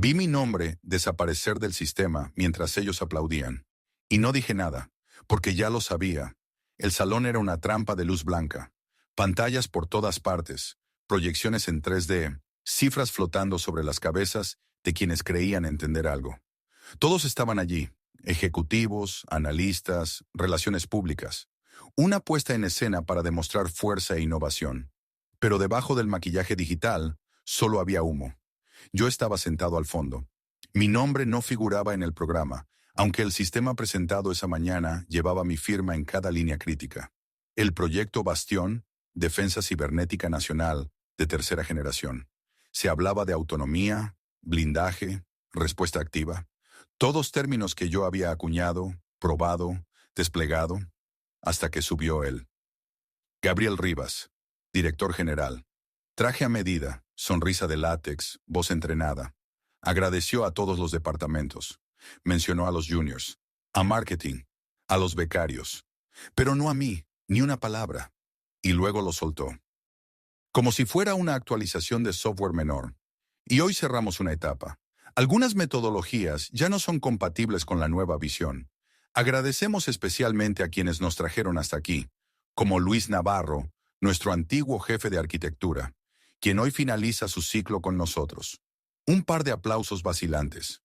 Vi mi nombre desaparecer del sistema mientras ellos aplaudían. Y no dije nada, porque ya lo sabía. El salón era una trampa de luz blanca. Pantallas por todas partes, proyecciones en 3D, cifras flotando sobre las cabezas de quienes creían entender algo. Todos estaban allí, ejecutivos, analistas, relaciones públicas. Una puesta en escena para demostrar fuerza e innovación. Pero debajo del maquillaje digital, solo había humo. Yo estaba sentado al fondo. Mi nombre no figuraba en el programa, aunque el sistema presentado esa mañana llevaba mi firma en cada línea crítica. El proyecto Bastión, Defensa Cibernética Nacional, de tercera generación. Se hablaba de autonomía, blindaje, respuesta activa. Todos términos que yo había acuñado, probado, desplegado, hasta que subió él. Gabriel Rivas, director general. Traje a medida, sonrisa de látex, voz entrenada. Agradeció a todos los departamentos. Mencionó a los juniors, a marketing, a los becarios. Pero no a mí, ni una palabra. Y luego lo soltó. Como si fuera una actualización de software menor. Y hoy cerramos una etapa. Algunas metodologías ya no son compatibles con la nueva visión. Agradecemos especialmente a quienes nos trajeron hasta aquí, como Luis Navarro, nuestro antiguo jefe de arquitectura, quien hoy finaliza su ciclo con nosotros. Un par de aplausos vacilantes.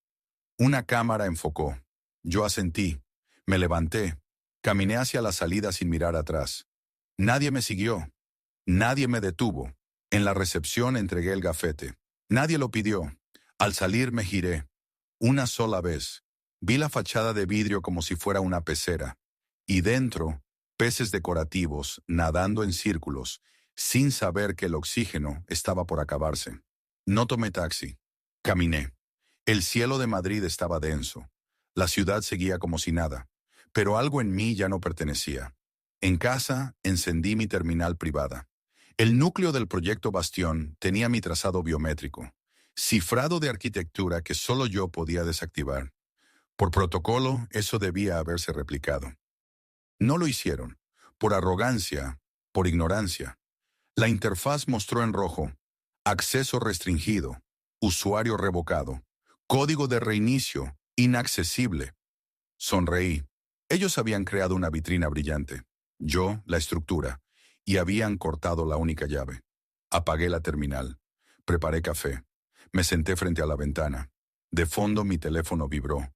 Una cámara enfocó. Yo asentí. Me levanté. Caminé hacia la salida sin mirar atrás. Nadie me siguió. Nadie me detuvo. En la recepción entregué el gafete. Nadie lo pidió. Al salir me giré. Una sola vez. Vi la fachada de vidrio como si fuera una pecera. Y dentro, peces decorativos nadando en círculos, sin saber que el oxígeno estaba por acabarse. No tomé taxi. Caminé. El cielo de Madrid estaba denso. La ciudad seguía como si nada. Pero algo en mí ya no pertenecía. En casa, encendí mi terminal privada. El núcleo del proyecto Bastión tenía mi trazado biométrico, cifrado de arquitectura que solo yo podía desactivar. Por protocolo, eso debía haberse replicado. No lo hicieron, por arrogancia, por ignorancia. La interfaz mostró en rojo: acceso restringido, usuario revocado, código de reinicio, inaccesible. Sonreí. Ellos habían creado una vitrina brillante, yo la estructura, y habían cortado la única llave. Apagué la terminal. Preparé café. Me senté frente a la ventana. De fondo mi teléfono vibró.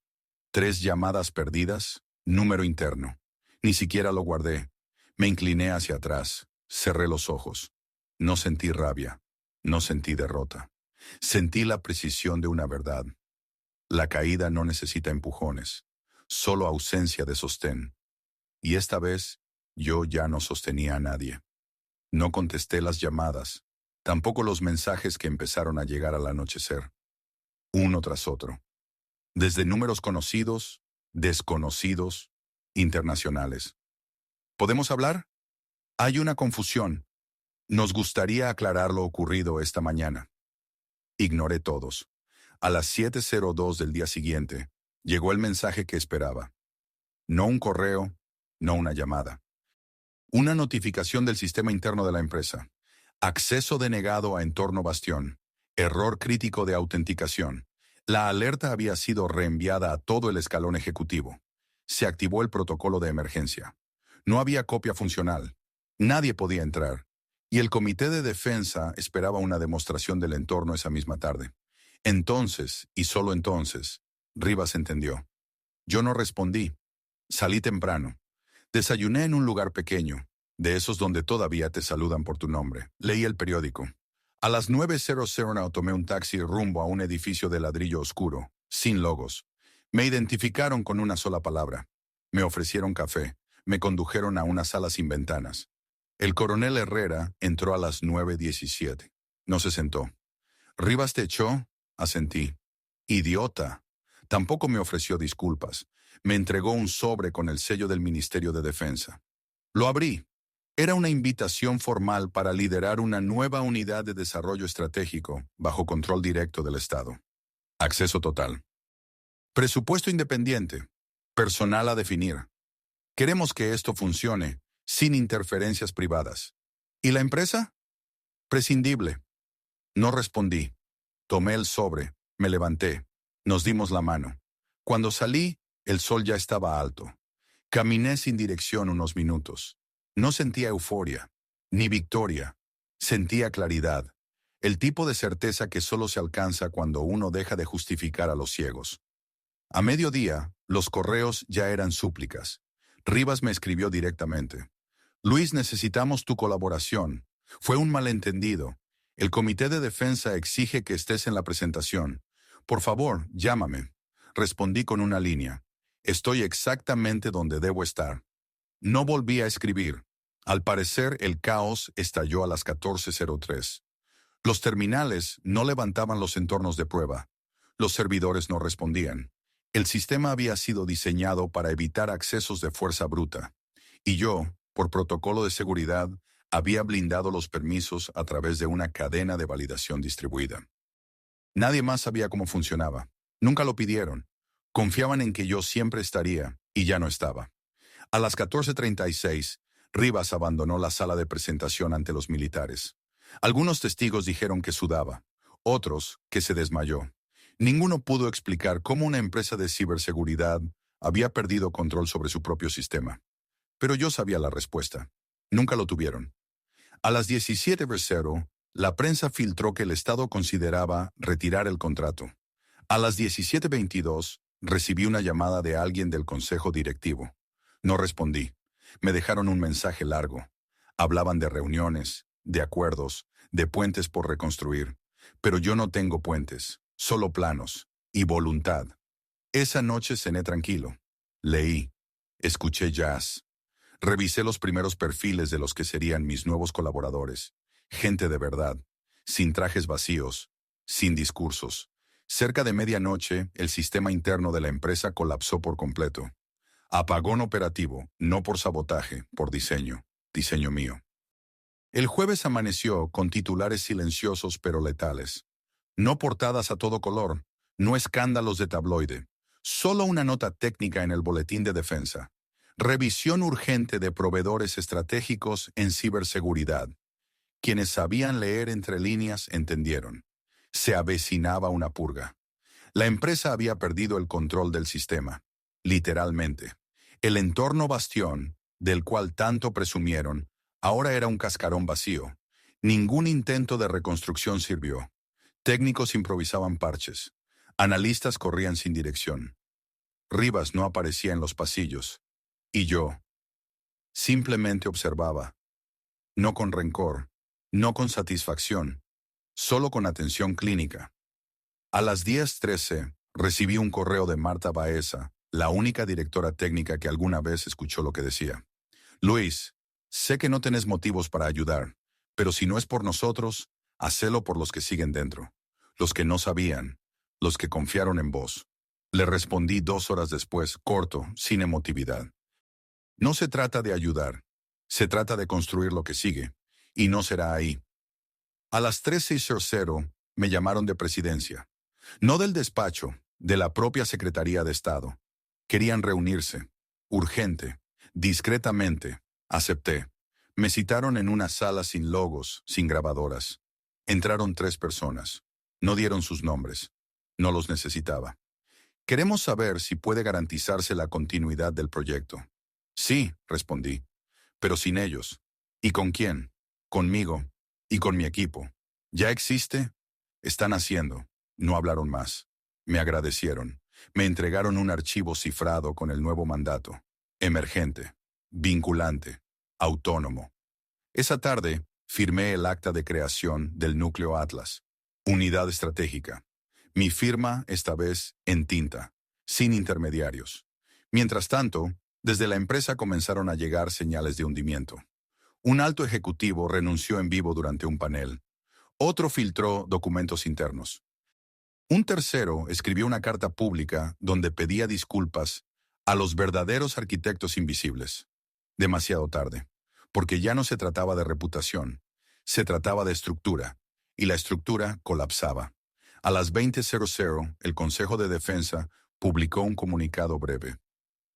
3 llamadas perdidas, número interno. Ni siquiera lo guardé. Me incliné hacia atrás. Cerré los ojos. No sentí rabia. No sentí derrota. Sentí la precisión de una verdad. La caída no necesita empujones, solo ausencia de sostén. Y esta vez, yo ya no sostenía a nadie. No contesté las llamadas, tampoco los mensajes que empezaron a llegar al anochecer, uno tras otro. Desde números conocidos, desconocidos, internacionales. ¿Podemos hablar? Hay una confusión. Nos gustaría aclarar lo ocurrido esta mañana. Ignoré todos. A las 7:02 del día siguiente, llegó el mensaje que esperaba. No un correo, no una llamada. Una notificación del sistema interno de la empresa. Acceso denegado a entorno Bastión. Error crítico de autenticación. La alerta había sido reenviada a todo el escalón ejecutivo. Se activó el protocolo de emergencia. No había copia funcional. Nadie podía entrar. Y el comité de defensa esperaba una demostración del entorno esa misma tarde. Entonces, y solo entonces, Rivas entendió. Yo no respondí. Salí temprano. Desayuné en un lugar pequeño, de esos donde todavía te saludan por tu nombre. Leí el periódico. A las 9:00 tomé un taxi rumbo a un edificio de ladrillo oscuro, sin logos. Me identificaron con una sola palabra. Me ofrecieron café. Me condujeron a una sala sin ventanas. El coronel Herrera entró a las 9:17. No se sentó. ¿Rivas te echó? Asentí. Idiota. Tampoco me ofreció disculpas. Me entregó un sobre con el sello del Ministerio de Defensa. Lo abrí. Era una invitación formal para liderar una nueva unidad de desarrollo estratégico bajo control directo del Estado. Acceso total. Presupuesto independiente. Personal a definir. Queremos que esto funcione sin interferencias privadas. ¿Y la empresa? Prescindible. No respondí. Tomé el sobre, Me levanté. Nos dimos la mano. Cuando salí, el sol ya estaba alto. Caminé sin dirección unos minutos. No sentía euforia, ni victoria. Sentía claridad. El tipo de certeza que solo se alcanza cuando uno deja de justificar a los ciegos. A mediodía, los correos ya eran súplicas. Rivas me escribió directamente. Luis, necesitamos tu colaboración. Fue un malentendido. El Comité de Defensa exige que estés en la presentación. Por favor, llámame. Respondí con una línea. Estoy exactamente donde debo estar. No volví a escribir. Al parecer, el caos estalló a las 14:03. Los terminales no levantaban los entornos de prueba. Los servidores no respondían. El sistema había sido diseñado para evitar accesos de fuerza bruta. Y yo, por protocolo de seguridad, había blindado los permisos a través de una cadena de validación distribuida. Nadie más sabía cómo funcionaba. Nunca lo pidieron. Confiaban en que yo siempre estaría, y ya no estaba. A las 14:36, Rivas abandonó la sala de presentación ante los militares. Algunos testigos dijeron que sudaba, otros que se desmayó. Ninguno pudo explicar cómo una empresa de ciberseguridad había perdido control sobre su propio sistema. Pero yo sabía la respuesta. Nunca lo tuvieron. A las 17:00, la prensa filtró que el Estado consideraba retirar el contrato. A las 17:22, recibí una llamada de alguien del consejo directivo. No respondí. Me dejaron un mensaje largo. Hablaban de reuniones, de acuerdos, de puentes por reconstruir. Pero yo no tengo puentes, solo planos y voluntad. Esa noche cené tranquilo. Leí. Escuché jazz. Revisé los primeros perfiles de los que serían mis nuevos colaboradores. Gente de verdad, sin trajes vacíos, sin discursos. Cerca de medianoche, el sistema interno de la empresa colapsó por completo. Apagón operativo, no por sabotaje, por diseño. Diseño mío. El jueves amaneció con titulares silenciosos pero letales. No portadas a todo color, no escándalos de tabloide. Solo una nota técnica en el boletín de defensa. Revisión urgente de proveedores estratégicos en ciberseguridad. Quienes sabían leer entre líneas entendieron. Se avecinaba una purga. La empresa había perdido el control del sistema. Literalmente. El entorno bastión, del cual tanto presumieron, ahora era un cascarón vacío. Ningún intento de reconstrucción sirvió. Técnicos improvisaban parches. Analistas corrían sin dirección. Rivas no aparecía en los pasillos. Y yo simplemente observaba. No con rencor, no con satisfacción, solo con atención clínica. A las 10:13 recibí un correo de Marta Baeza, la única directora técnica que alguna vez escuchó lo que decía. Luis, sé que no tenés motivos para ayudar, pero si no es por nosotros, hacelo por los que siguen dentro, los que no sabían, los que confiaron en vos. Le respondí 2 horas después, corto, sin emotividad. No se trata de ayudar, se trata de construir lo que sigue, y no será ahí. A las 13:00 me llamaron de presidencia. No del despacho, de la propia Secretaría de Estado. Querían reunirse. Urgente. Discretamente. Acepté. Me citaron en una sala sin logos, sin grabadoras. Entraron 3 personas. No dieron sus nombres. No los necesitaba. Queremos saber si puede garantizarse la continuidad del proyecto. Sí, respondí. Pero sin ellos. ¿Y con quién? Conmigo. Y con mi equipo. ¿Ya existe? Están haciendo. No hablaron más. Me agradecieron. Me entregaron un archivo cifrado con el nuevo mandato. Emergente. Vinculante. Autónomo. Esa tarde, firmé el acta de creación del Núcleo Atlas. Unidad estratégica. Mi firma, esta vez, en tinta. Sin intermediarios. Mientras tanto, desde la empresa comenzaron a llegar señales de hundimiento. Un alto ejecutivo renunció en vivo durante un panel. Otro filtró documentos internos. Un tercero escribió una carta pública donde pedía disculpas a los verdaderos arquitectos invisibles. Demasiado tarde, porque ya no se trataba de reputación, se trataba de estructura, y la estructura colapsaba. A las 20:00, el Consejo de Defensa publicó un comunicado breve.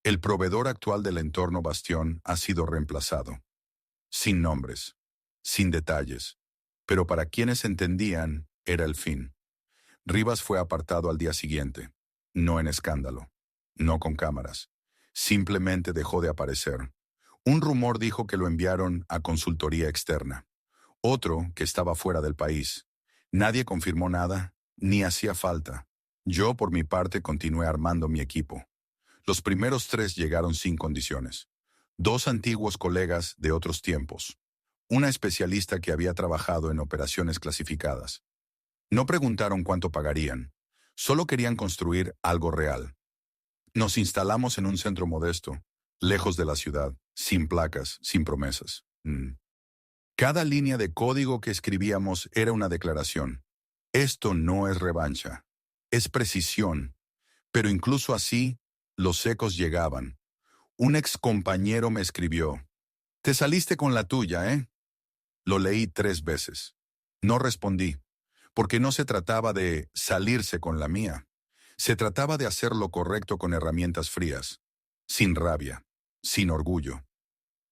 El proveedor actual del entorno bastión ha sido reemplazado. Sin nombres, sin detalles, pero para quienes entendían, era el fin. Rivas fue apartado al día siguiente. No en escándalo. No con cámaras. Simplemente dejó de aparecer. Un rumor dijo que lo enviaron a consultoría externa. Otro que estaba fuera del país. Nadie confirmó nada, ni hacía falta. Yo, por mi parte, continué armando mi equipo. Los primeros 3 llegaron sin condiciones. 2 antiguos colegas de otros tiempos. Una especialista que había trabajado en operaciones clasificadas. No preguntaron cuánto pagarían. Solo querían construir algo real. Nos instalamos en un centro modesto, lejos de la ciudad, sin placas, sin promesas. Cada línea de código que escribíamos era una declaración. Esto no es revancha, es precisión. Pero incluso así, los ecos llegaban. Un ex compañero me escribió: «Te saliste con la tuya, ¿eh?». Lo leí 3 veces. No respondí, porque no se trataba de salirse con la mía. Se trataba de hacer lo correcto con herramientas frías, sin rabia, sin orgullo.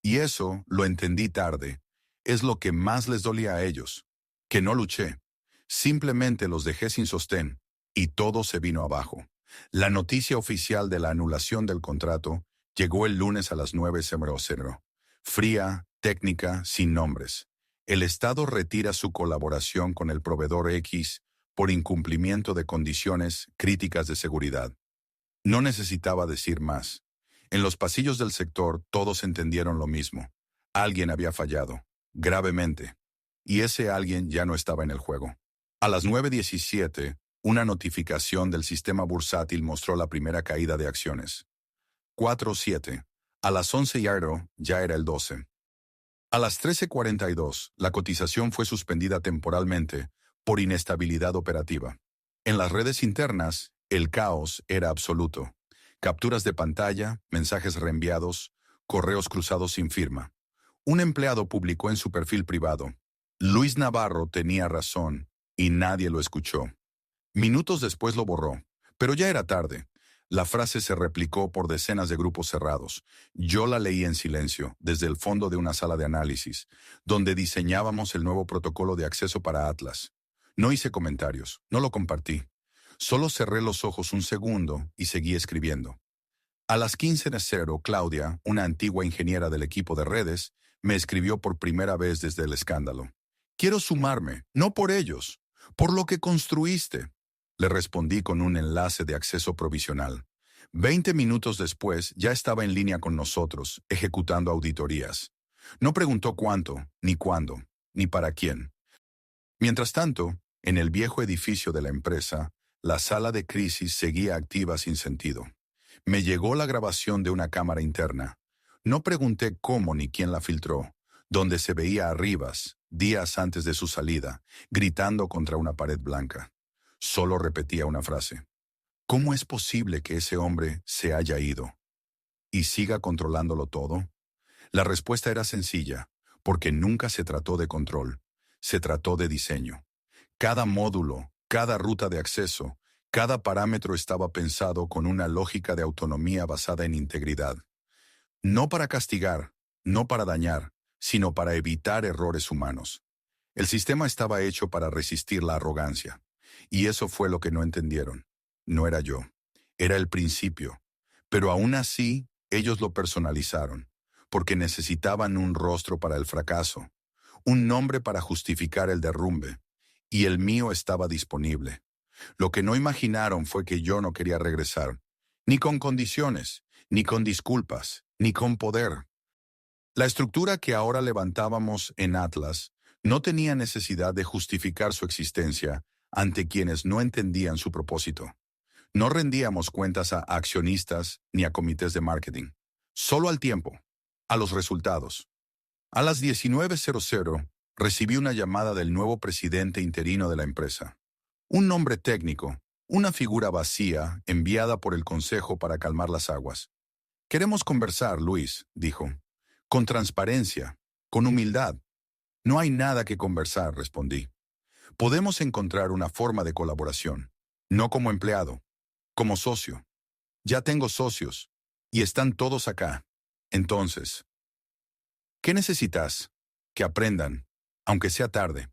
Y eso, lo entendí tarde, es lo que más les dolía a ellos, que no luché. Simplemente los dejé sin sostén, y todo se vino abajo. La noticia oficial de la anulación del contrato llegó el lunes a las 9:00. Fría, técnica, sin nombres. El Estado retira su colaboración con el proveedor X por incumplimiento de condiciones críticas de seguridad. No necesitaba decir más. En los pasillos del sector todos entendieron lo mismo. Alguien había fallado, gravemente. Y ese alguien ya no estaba en el juego. A las 9:17, una notificación del sistema bursátil mostró la primera caída de acciones. 4:07. A las 11:00 ya era el 12. A las 13:42, la cotización fue suspendida temporalmente por inestabilidad operativa. En las redes internas, el caos era absoluto. Capturas de pantalla, mensajes reenviados, correos cruzados sin firma. Un empleado publicó en su perfil privado: «Luis Navarro tenía razón», y nadie lo escuchó. Minutos después lo borró, pero ya era tarde. La frase se replicó por decenas de grupos cerrados. Yo la leí en silencio, desde el fondo de una sala de análisis, donde diseñábamos el nuevo protocolo de acceso para Atlas. No hice comentarios, no lo compartí. Solo cerré los ojos un segundo y seguí escribiendo. A las 15:00, Claudia, una antigua ingeniera del equipo de redes, me escribió por primera vez desde el escándalo. «Quiero sumarme, no por ellos, por lo que construiste». Le respondí con un enlace de acceso provisional. 20 minutos después ya estaba en línea con nosotros, ejecutando auditorías. No preguntó cuánto, ni cuándo, ni para quién. Mientras tanto, en el viejo edificio de la empresa, la sala de crisis seguía activa sin sentido. Me llegó la grabación de una cámara interna. No pregunté cómo ni quién la filtró, donde se veía a Rivas, días antes de su salida, gritando contra una pared blanca. Solo repetía una frase: «¿Cómo es posible que ese hombre se haya ido y siga controlándolo todo?». La respuesta era sencilla, porque nunca se trató de control, se trató de diseño. Cada módulo, cada ruta de acceso, cada parámetro estaba pensado con una lógica de autonomía basada en integridad. No para castigar, no para dañar, sino para evitar errores humanos. El sistema estaba hecho para resistir la arrogancia. Y eso fue lo que no entendieron. No era yo. Era el principio. Pero aún así, ellos lo personalizaron, porque necesitaban un rostro para el fracaso, un nombre para justificar el derrumbe. Y el mío estaba disponible. Lo que no imaginaron fue que yo no quería regresar, ni con condiciones, ni con disculpas, ni con poder. La estructura que ahora levantábamos en Atlas no tenía necesidad de justificar su existencia ante quienes no entendían su propósito. No rendíamos cuentas a accionistas ni a comités de marketing, solo al tiempo, a los resultados. A las 19:00 recibí una llamada del nuevo presidente interino de la empresa. Un nombre técnico, una figura vacía enviada por el consejo para calmar las aguas. «Queremos conversar, Luis», dijo, «con transparencia, con humildad». «No hay nada que conversar», respondí. «Podemos encontrar una forma de colaboración, no como empleado, como socio. Ya tengo socios, y están todos acá. Entonces, ¿qué necesitas? Que aprendan, aunque sea tarde».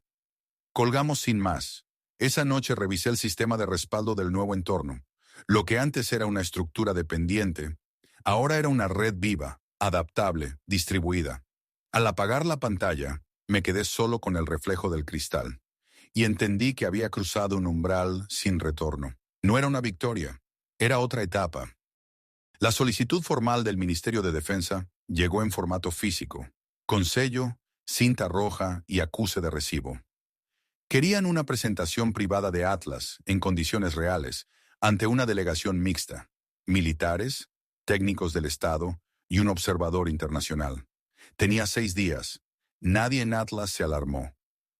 Colgamos sin más. Esa noche revisé el sistema de respaldo del nuevo entorno. Lo que antes era una estructura dependiente, ahora era una red viva, adaptable, distribuida. Al apagar la pantalla, me quedé solo con el reflejo del cristal y entendí que había cruzado un umbral sin retorno. No era una victoria, era otra etapa. La solicitud formal del Ministerio de Defensa llegó en formato físico, con sello, cinta roja y acuse de recibo. Querían una presentación privada de Atlas, en condiciones reales, ante una delegación mixta, militares, técnicos del Estado y un observador internacional. Tenía 6 días. Nadie en Atlas se alarmó.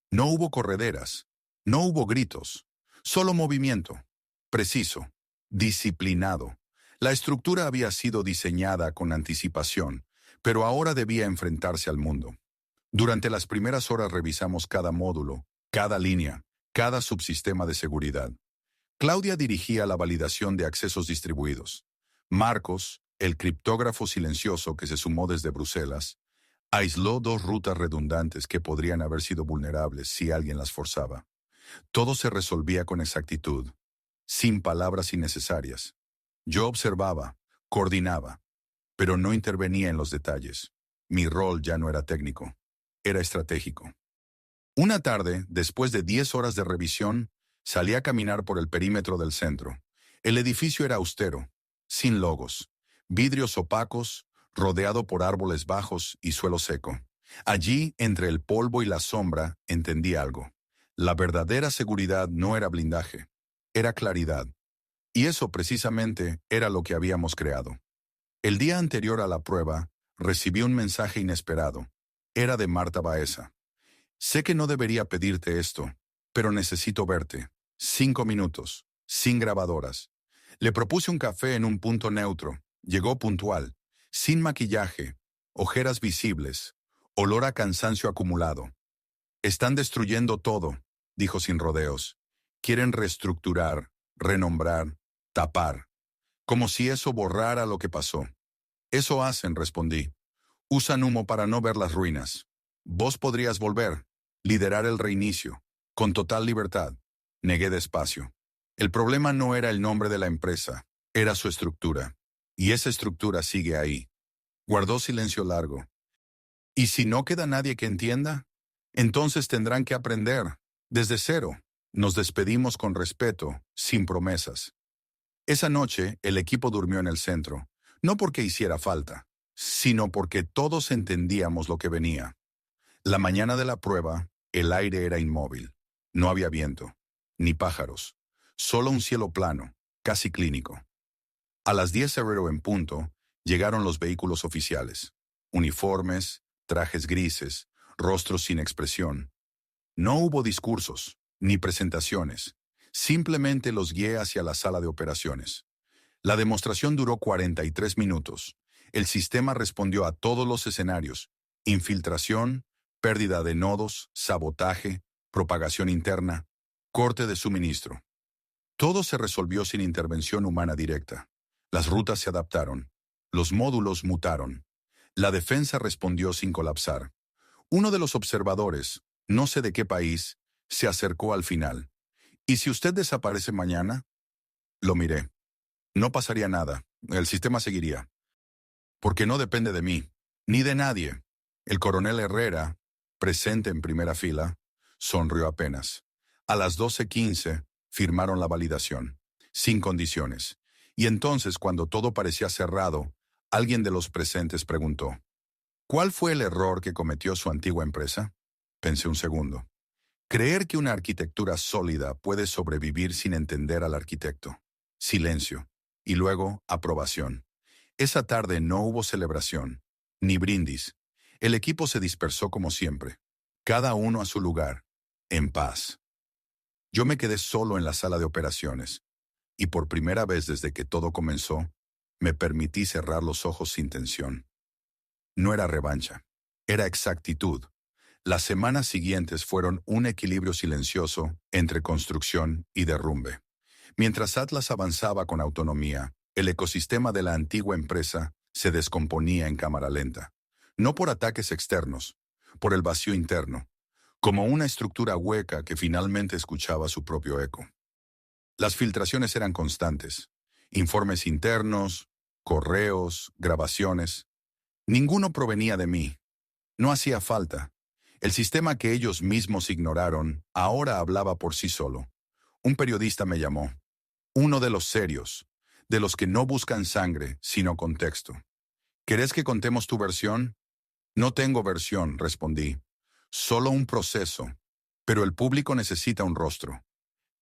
No hubo correderas, no hubo gritos, solo movimiento, preciso, disciplinado. La estructura había sido diseñada con anticipación, pero ahora debía enfrentarse al mundo. Durante las primeras horas revisamos cada módulo, cada línea, cada subsistema de seguridad. Claudia dirigía la validación de accesos distribuidos. Marcos, el criptógrafo silencioso que se sumó desde Bruselas, aisló 2 rutas redundantes que podrían haber sido vulnerables si alguien las forzaba. Todo se resolvía con exactitud, sin palabras innecesarias. Yo observaba, coordinaba, pero no intervenía en los detalles. Mi rol ya no era técnico, era estratégico. Una tarde, después de 10 horas de revisión, salí a caminar por el perímetro del centro. El edificio era austero, sin logos, vidrios opacos, rodeado por árboles bajos y suelo seco. Allí, entre el polvo y la sombra, entendí algo. La verdadera seguridad no era blindaje, era claridad. Y eso precisamente era lo que habíamos creado. El día anterior a la prueba, recibí un mensaje inesperado. Era de Marta Baeza. Sé que no debería pedirte esto, pero necesito verte. 5 minutos, sin grabadoras. Le propuse un café en un punto neutro. Llegó puntual, sin maquillaje, ojeras visibles, olor a cansancio acumulado. Están destruyendo todo, dijo sin rodeos. Quieren reestructurar, renombrar, tapar, como si eso borrara lo que pasó. Eso hacen, respondí. Usan humo para no ver las ruinas. Vos podrías volver, liderar el reinicio, con total libertad. Negué despacio. El problema no era el nombre de la empresa, era su estructura. Y esa estructura sigue ahí. Guardó silencio largo. ¿Y si no queda nadie que entienda? Entonces tendrán que aprender, desde cero. Nos despedimos con respeto, sin promesas. Esa noche, el equipo durmió en el centro, no porque hiciera falta, sino porque todos entendíamos lo que venía. La mañana de la prueba, el aire era inmóvil. No había viento, ni pájaros, solo un cielo plano, casi clínico. A las 10:00 en punto, llegaron los vehículos oficiales. Uniformes, trajes grises, rostros sin expresión. No hubo discursos, ni presentaciones. Simplemente los guié hacia la sala de operaciones. La demostración duró 43 minutos. El sistema respondió a todos los escenarios: infiltración, pérdida de nodos, sabotaje, propagación interna, corte de suministro. Todo se resolvió sin intervención humana directa. Las rutas se adaptaron. Los módulos mutaron. La defensa respondió sin colapsar. Uno de los observadores, no sé de qué país, se acercó al final. ¿Y si usted desaparece mañana? Lo miré. No pasaría nada. El sistema seguiría. Porque no depende de mí, ni de nadie. El coronel Herrera, presente en primera fila, sonrió apenas. A las 12:15 firmaron la validación, sin condiciones. Y entonces, cuando todo parecía cerrado, alguien de los presentes preguntó: ¿cuál fue el error que cometió su antigua empresa? Pensé un segundo. Creer que una arquitectura sólida puede sobrevivir sin entender al arquitecto. Silencio. Y luego, aprobación. Esa tarde no hubo celebración, ni brindis. El equipo se dispersó como siempre. Cada uno a su lugar, en paz. Yo me quedé solo en la sala de operaciones. Y por primera vez desde que todo comenzó, me permití cerrar los ojos sin tensión. No era revancha, era exactitud. Las semanas siguientes fueron un equilibrio silencioso entre construcción y derrumbe. Mientras Atlas avanzaba con autonomía, el ecosistema de la antigua empresa se descomponía en cámara lenta. No por ataques externos, por el vacío interno. como una estructura hueca que finalmente escuchaba su propio eco. Las filtraciones eran constantes. Informes internos, correos, grabaciones. Ninguno provenía de mí. No hacía falta. El sistema que ellos mismos ignoraron ahora hablaba por sí solo. Un periodista me llamó. Uno de los serios, de los que no buscan sangre, sino contexto. ¿Querés que contemos tu versión? No tengo versión, respondí. Solo un proceso. Pero el público necesita un rostro.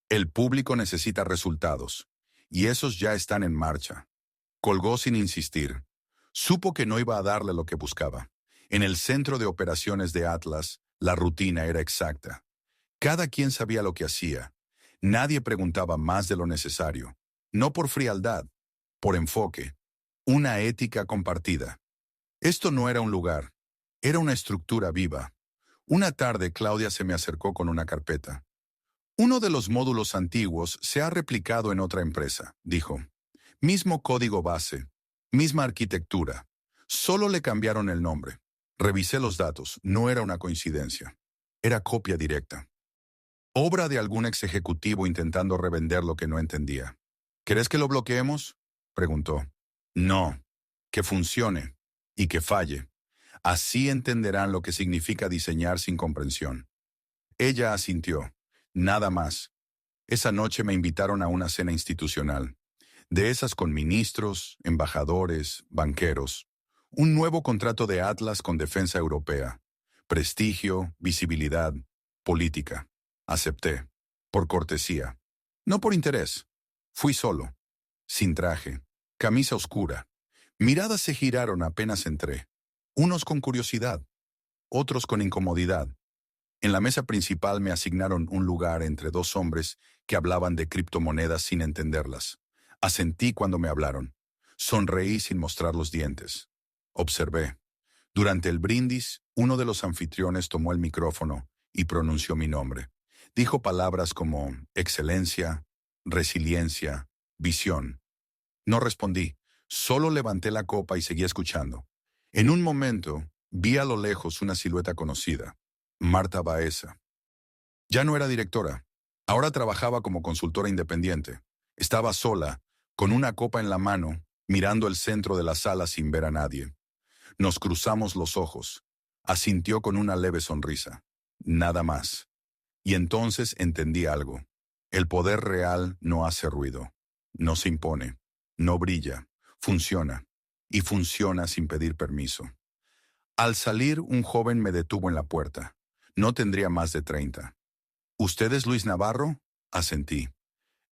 El público necesita resultados. Y esos ya están en marcha. Colgó sin insistir. Supo que no iba a darle lo que buscaba. En el centro de operaciones de Atlas, la rutina era exacta. Cada quien sabía lo que hacía. Nadie preguntaba más de lo necesario. No por frialdad, por enfoque. Una ética compartida. Esto no era un lugar. Era una estructura viva. Una tarde Claudia se me acercó con una carpeta. Uno de los módulos antiguos se ha replicado en otra empresa, dijo. Mismo código base, misma arquitectura. Solo le cambiaron el nombre. Revisé los datos, no era una coincidencia. Era copia directa. Obra de algún ex ejecutivo intentando revender lo que no entendía. ¿Querés que lo bloqueemos? Preguntó. No, que funcione y que falle. Así entenderán lo que significa diseñar sin comprensión. Ella asintió. Nada más. Esa noche me invitaron a una cena institucional. De esas con ministros, embajadores, banqueros. Un nuevo contrato de Atlas con defensa europea. Prestigio, visibilidad, política. Acepté. Por cortesía. No por interés. Fui solo. Sin traje. Camisa oscura. Miradas se giraron apenas entré. Unos con curiosidad. Otros con incomodidad. En la mesa principal me asignaron un lugar entre dos hombres que hablaban de criptomonedas sin entenderlas. Asentí cuando me hablaron. Sonreí sin mostrar los dientes. Observé. Durante el brindis, uno de los anfitriones tomó el micrófono y pronunció mi nombre. Dijo palabras como excelencia, resiliencia, visión. No respondí, solo levanté la copa y seguí escuchando. En un momento, vi a lo lejos una silueta conocida, Marta Baeza. Ya no era directora, ahora trabajaba como consultora independiente. Estaba sola, con una copa en la mano, mirando el centro de la sala sin ver a nadie. Nos cruzamos los ojos. Asintió con una leve sonrisa. Nada más. Y entonces entendí algo. El poder real no hace ruido. No se impone. No brilla. Funciona. Y funciona sin pedir permiso. Al salir, un joven me detuvo en la puerta. No tendría más de 30. ¿Usted es Luis Navarro? Asentí.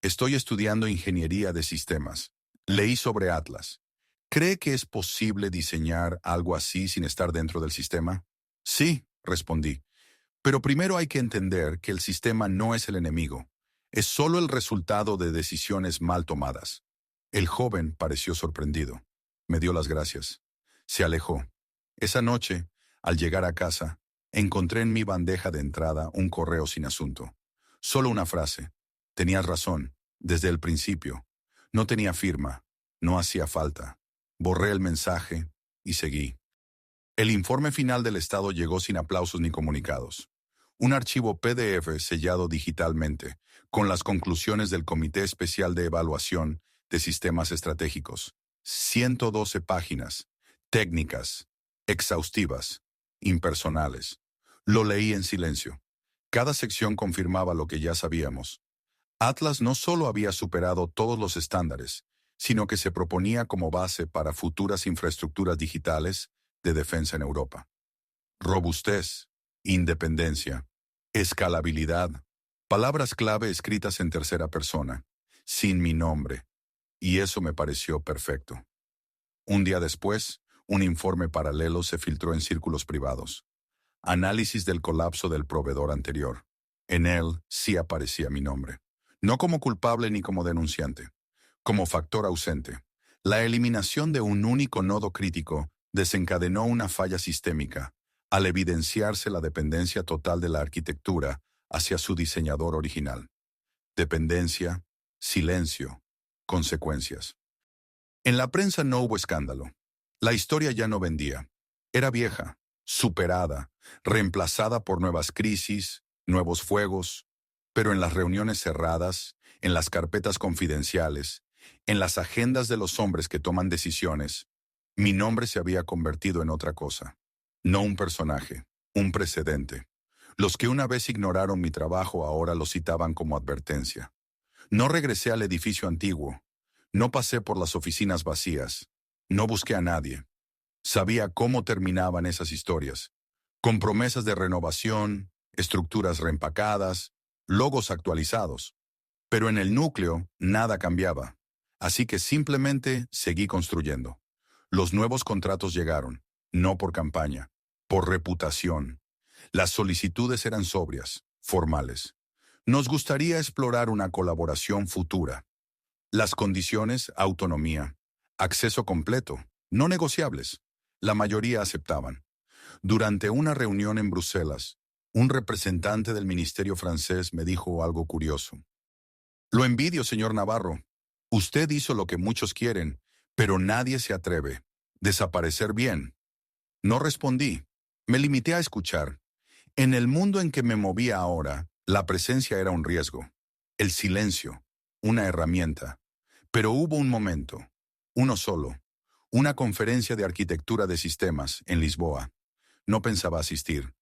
Estoy estudiando ingeniería de sistemas. Leí sobre Atlas. ¿Cree que es posible diseñar algo así sin estar dentro del sistema? Sí, respondí. Pero primero hay que entender que el sistema no es el enemigo. Es solo el resultado de decisiones mal tomadas. El joven pareció sorprendido. Me dio las gracias. Se alejó. Esa noche, al llegar a casa, encontré en mi bandeja de entrada un correo sin asunto. Solo una frase. Tenías razón, desde el principio. No tenía firma, no hacía falta. Borré el mensaje y seguí. El informe final del Estado llegó sin aplausos ni comunicados. Un archivo PDF sellado digitalmente, con las conclusiones del Comité Especial de Evaluación de Sistemas Estratégicos. 112 páginas, técnicas, exhaustivas, impersonales. Lo leí en silencio. Cada sección confirmaba lo que ya sabíamos. Atlas no solo había superado todos los estándares, sino que se proponía como base para futuras infraestructuras digitales de defensa en Europa. Robustez, independencia, escalabilidad, palabras clave escritas en tercera persona, sin mi nombre, y eso me pareció perfecto. Un día después, un informe paralelo se filtró en círculos privados. Análisis del colapso del proveedor anterior. En él sí aparecía mi nombre. No como culpable ni como denunciante, como factor ausente. La eliminación de un único nodo crítico desencadenó una falla sistémica, al evidenciarse la dependencia total de la arquitectura hacia su diseñador original. Dependencia, silencio, consecuencias. En la prensa no hubo escándalo. La historia ya no vendía. Era vieja. superada, reemplazada por nuevas crisis, nuevos fuegos, pero en las reuniones cerradas, en las carpetas confidenciales, en las agendas de los hombres que toman decisiones, mi nombre se había convertido en otra cosa. No un personaje, un precedente. Los que una vez ignoraron mi trabajo ahora lo citaban como advertencia. No regresé al edificio antiguo. No pasé por las oficinas vacías. No busqué a nadie. Sabía cómo terminaban esas historias, con promesas de renovación, estructuras reempacadas, logos actualizados. Pero en el núcleo nada cambiaba, así que simplemente seguí construyendo. Los nuevos contratos llegaron, no por campaña, por reputación. Las solicitudes eran sobrias, formales. Nos gustaría explorar una colaboración futura. Las condiciones, autonomía, acceso completo, no negociables. La mayoría aceptaban. Durante una reunión en Bruselas, un representante del Ministerio francés me dijo algo curioso. Lo envidio, señor Navarro. Usted hizo lo que muchos quieren, pero nadie se atreve. Desaparecer bien. No respondí. Me limité a escuchar. En el mundo en que me movía ahora, la presencia era un riesgo. El silencio, una herramienta. Pero hubo un momento, uno solo, una conferencia de arquitectura de sistemas en Lisboa. No pensaba asistir,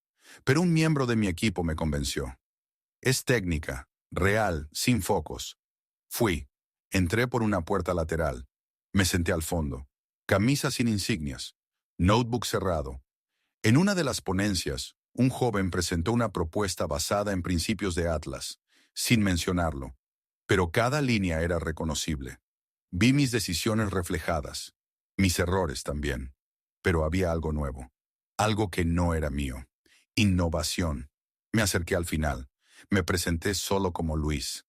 pero un miembro de mi equipo me convenció. Es técnica, real, sin focos. Fui. Entré por una puerta lateral. Me senté al fondo. Camisa sin insignias. Notebook cerrado. En una de las ponencias, un joven presentó una propuesta basada en principios de Atlas, sin mencionarlo. Pero cada línea era reconocible. Vi mis decisiones reflejadas. Mis errores también. Pero había algo nuevo. Algo que no era mío. Innovación. Me acerqué al final. Me presenté solo como Luis.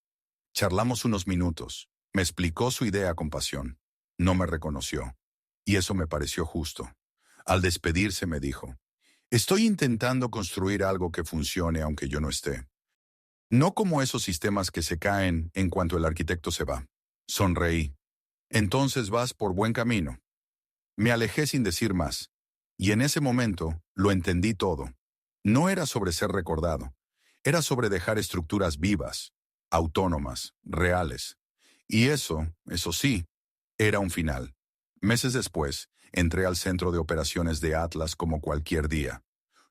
Charlamos unos minutos. Me explicó su idea con pasión. No me reconoció. Y eso me pareció justo. Al despedirse me dijo, estoy intentando construir algo que funcione aunque yo no esté. No como esos sistemas que se caen en cuanto el arquitecto se va. Sonreí. Entonces vas por buen camino. Me alejé sin decir más. Y en ese momento lo entendí todo. No era sobre ser recordado. Era sobre dejar estructuras vivas, autónomas, reales. Y eso sí, era un final. Meses después, entré al centro de operaciones de Atlas como cualquier día.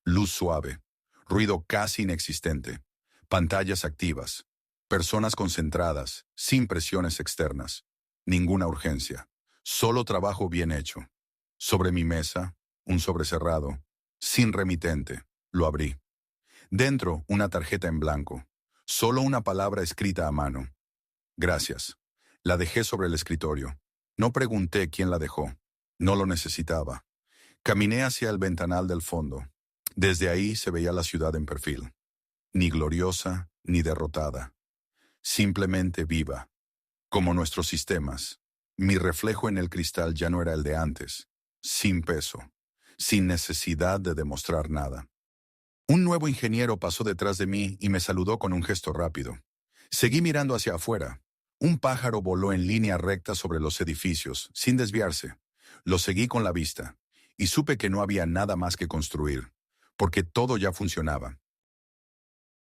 Luz suave, ruido casi inexistente, pantallas activas, personas concentradas, sin presiones externas, ninguna urgencia, solo trabajo bien hecho. Sobre mi mesa, un sobre cerrado, sin remitente, lo abrí. Dentro, una tarjeta en blanco, solo una palabra escrita a mano. Gracias. La dejé sobre el escritorio. No pregunté quién la dejó. No lo necesitaba. Caminé hacia el ventanal del fondo. Desde ahí se veía la ciudad en perfil. Ni gloriosa, ni derrotada. Simplemente viva. Como nuestros sistemas. Mi reflejo en el cristal ya no era el de antes. Sin peso. Sin necesidad de demostrar nada. Un nuevo ingeniero pasó detrás de mí y me saludó con un gesto rápido. Seguí mirando hacia afuera. Un pájaro voló en línea recta sobre los edificios, sin desviarse. Lo seguí con la vista, y supe que no había nada más que construir, porque todo ya funcionaba.